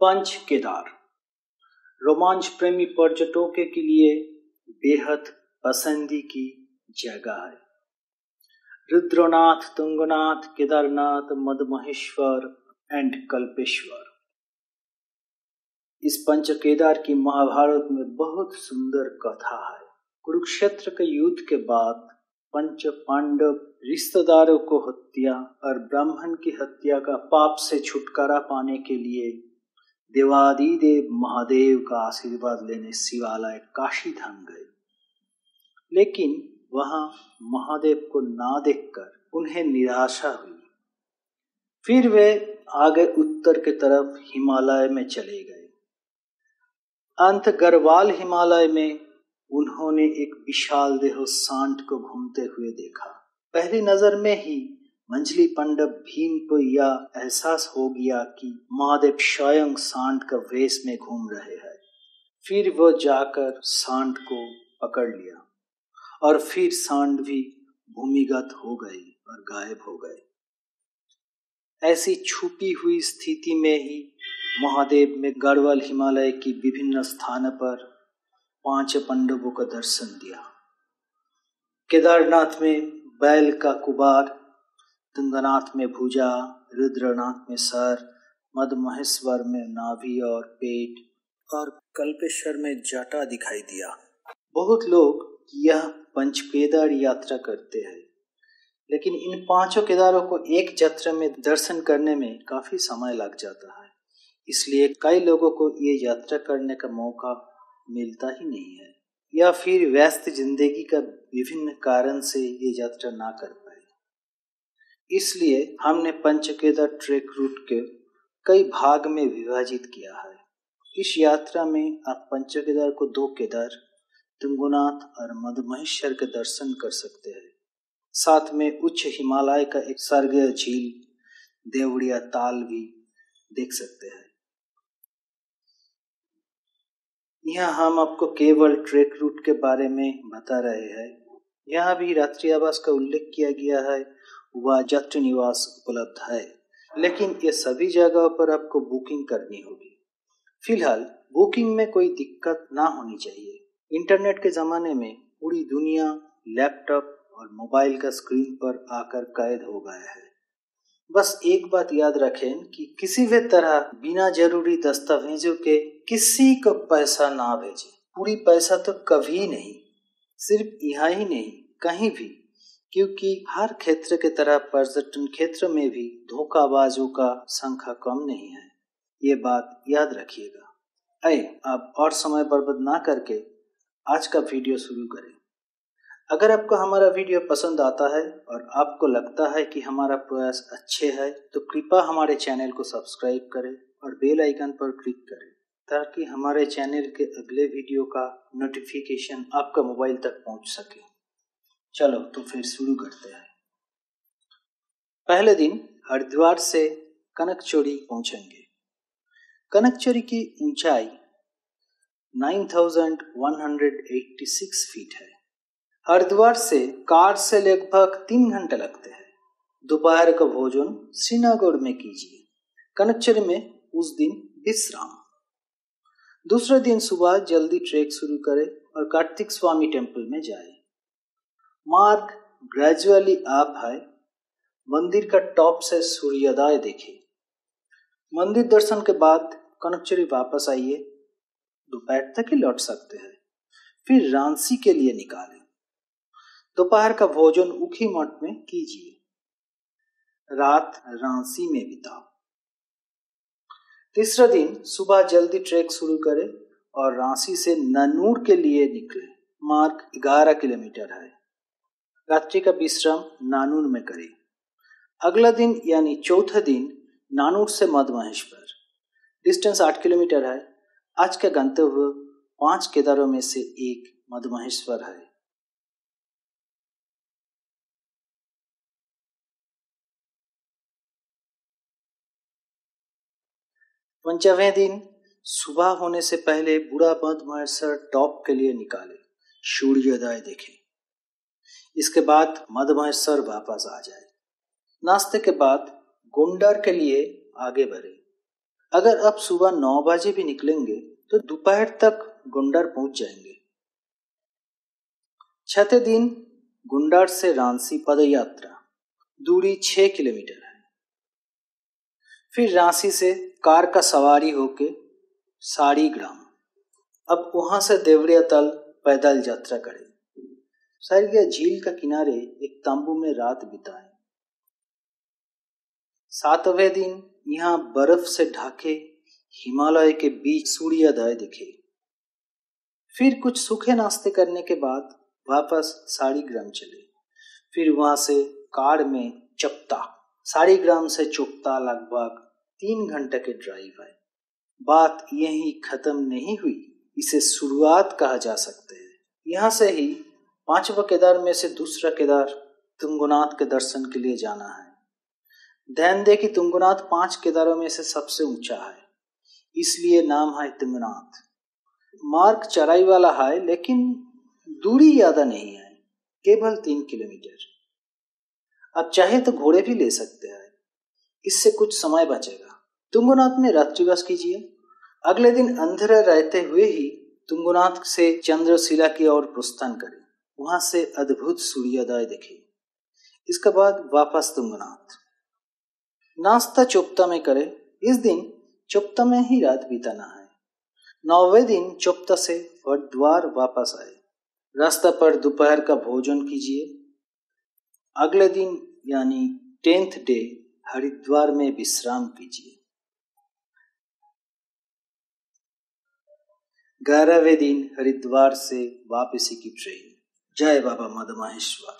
पंच केदार रोमांच प्रेमी पर्यटकों के लिए बेहद पसंदी की जगह है। रुद्रनाथ, तुंगनाथ, केदारनाथ, मदमहेश्वर एंड कल्पेश्वर। इस पंच केदार की महाभारत में बहुत सुंदर कथा है। कुरुक्षेत्र के युद्ध के बाद पंच पांडव रिश्तेदारों को हत्या और ब्राह्मण की हत्या का पाप से छुटकारा पाने के लिए देवादिदेव महादेव का आशीर्वाद लेने शिवालय काशी धाम गए। लेकिन वहां महादेव को ना देखकर उन्हें निराशा हुई। फिर वे आगे उत्तर की तरफ हिमालय में चले गए। अंत गढ़वाल हिमालय में उन्होंने एक विशाल देह सांड को घूमते हुए देखा। पहली नजर में ही मंजली पांडव भीम को यह एहसास हो गया कि महादेव स्वयं सांड का वेश में घूम रहे हैं। फिर वो जाकर सांड को पकड़ लिया और फिर सांड भी भूमिगत हो गई और गायब हो गए। ऐसी छुपी हुई स्थिति में ही महादेव ने गढ़वाल हिमालय की विभिन्न स्थानों पर पांच पांडवों का दर्शन दिया। केदारनाथ में बैल का कुबार, तुंगनाथ में भुजा, रुद्रनाथ में सर, मदमहेश्वर में नाभि और पेट और कल्पेश्वर में जटा दिखाई दिया। बहुत लोग यह पंच केदार यात्रा करते हैं, लेकिन इन पांचों केदारों को एक यात्रा में दर्शन करने में काफी समय लग जाता है। इसलिए कई लोगों को ये यात्रा करने का मौका मिलता ही नहीं है, या फिर व्यस्त जिंदगी का विभिन्न कारण से ये यात्रा ना कर पाए। इसलिए हमने पंच केदार ट्रेक रूट के कई भाग में विभाजित किया है। इस यात्रा में आप पंच केदार को 2 केदार, तुंगनाथ और मदमहेश्वर के दर्शन कर सकते हैं। साथ में उच्च हिमालय का एक स्वर्गीय झील देवड़िया ताल भी देख सकते हैं। यहाँ हम आपको केवल ट्रेक रूट के बारे में बता रहे हैं। यहाँ भी रात्रि आवास का उल्लेख किया गया है, वह यात्री निवास उपलब्ध है, लेकिन ये सभी जगहों पर आपको बुकिंग करनी होगी। फिलहाल बुकिंग में कोई दिक्कत ना होनी चाहिए। इंटरनेट के ज़माने में पूरी दुनिया लैपटॉप और मोबाइल का स्क्रीन पर आकर कैद हो गया है। बस एक बात याद रखें कि किसी भी तरह बिना जरूरी दस्तावेजों के किसी को पैसा ना भेजें। पूरी पैसा तो कभी नहीं, सिर्फ यहाँ ही नहीं, कहीं भी, क्योंकि हर क्षेत्र की तरह पर्यटन क्षेत्र में भी धोखाबाजों का संख्या कम नहीं है। ये बात याद रखिएगा। आइए अब और समय बर्बाद ना करके आज का वीडियो शुरू करें। अगर आपको हमारा वीडियो पसंद आता है और आपको लगता है कि हमारा प्रयास अच्छे है, तो कृपया हमारे चैनल को सब्सक्राइब करें और बेल आइकन पर क्लिक करें, ताकि हमारे चैनल के अगले वीडियो का नोटिफिकेशन आपका मोबाइल तक पहुंच सके। चलो तो फिर शुरू करते हैं। पहले दिन हरिद्वार से कनकचोरी पहुंचेंगे। कनकचोरी की ऊंचाई 9186 फीट है। हरिद्वार से कार से लगभग 3 घंटे लगते हैं। दोपहर का भोजन श्रीनगर में कीजिए। कनकचोरी में उस दिन विश्राम। दूसरे दिन सुबह जल्दी ट्रैक शुरू करें और कार्तिक स्वामी टेम्पल में जाएं। मार्ग ग्रेजुअली अप है। मंदिर का टॉप से सूर्योदय देखें। मंदिर दर्शन के बाद कनकचोरी वापस आइए। दोपहर तक ही लौट सकते हैं। फिर रांची के लिए निकालें। दोपहर का भोजन उखी मठ में कीजिए। रात रांची में बिताओ। तीसरा दिन सुबह जल्दी ट्रैक शुरू करें और रांची से नानूर के लिए निकलें। मार्ग 11 किलोमीटर है। रात्रि का विश्राम नानूर में करें। अगला दिन यानी चौथा दिन नानूर से मदमहेश्वर, डिस्टेंस 8 किलोमीटर है। आज का गंतव्य 5 केदारों में से एक मदमहेश्वर है। पंचवें दिन सुबह होने से पहले बूढ़ा मदमहेश्वर टॉप के लिए निकाले, सूर्योदय देखें। इसके बाद मदमहेश्वर वापस आ जाए। नाश्ते के बाद गोंडर के लिए आगे बढ़े। अगर आप सुबह 9 बजे भी निकलेंगे तो दोपहर तक गुंडार पहुंच जाएंगे। छठे दिन गुंडार से रांची पद यात्रा, दूरी 6 किलोमीटर है। फिर रांची से कार का सवारी होके साड़ीग्राम, अब वहां से देवरिया तल पैदल यात्रा करें। सरगिया झील का किनारे एक तंबू में रात बिताएं। 7वें दिन यहाँ बर्फ से ढके हिमालय के बीच सूर्योदय दिखे। फिर कुछ सूखे नाश्ते करने के बाद वापस साड़ीग्राम चले। फिर वहां से कार में चपता, साड़ीग्राम से चोपता लगभग 3 घंटे के ड्राइव है। बात यही खत्म नहीं हुई, इसे शुरुआत कहा जा सकता है। यहाँ से ही 5वां केदार में से दूसरा केदार तुंगनाथ के दर्शन के लिए जाना है। ध्यान दे कि तुंगनाथ 5 केदारों में से सबसे ऊंचा है, इसलिए नाम है तुंगनाथ। मार्ग चढ़ाई वाला है लेकिन दूरी ज्यादा नहीं है, केवल 3 किलोमीटर। आप चाहे तो घोड़े भी ले सकते हैं, इससे कुछ समय बचेगा। तुंगनाथ में रात्रिवास कीजिए। अगले दिन अंधेरा रहते हुए ही तुंगनाथ से चंद्रशिला की ओर प्रस्थान करें, वहां से अद्भुत सूर्योदय देखें। इसके बाद वापस तुंगनाथ। नाश्ता चोपता में करें। इस दिन चोपता में ही रात बिताना है। 9वें दिन चोपता से हरिद्वार वापस आए। रास्ता पर दोपहर का भोजन कीजिए। अगले दिन यानी 10th डे हरिद्वार में विश्राम कीजिए। 11वें दिन हरिद्वार से वापसी की ट्रेन। जय बाबा मदमाहेश्वर।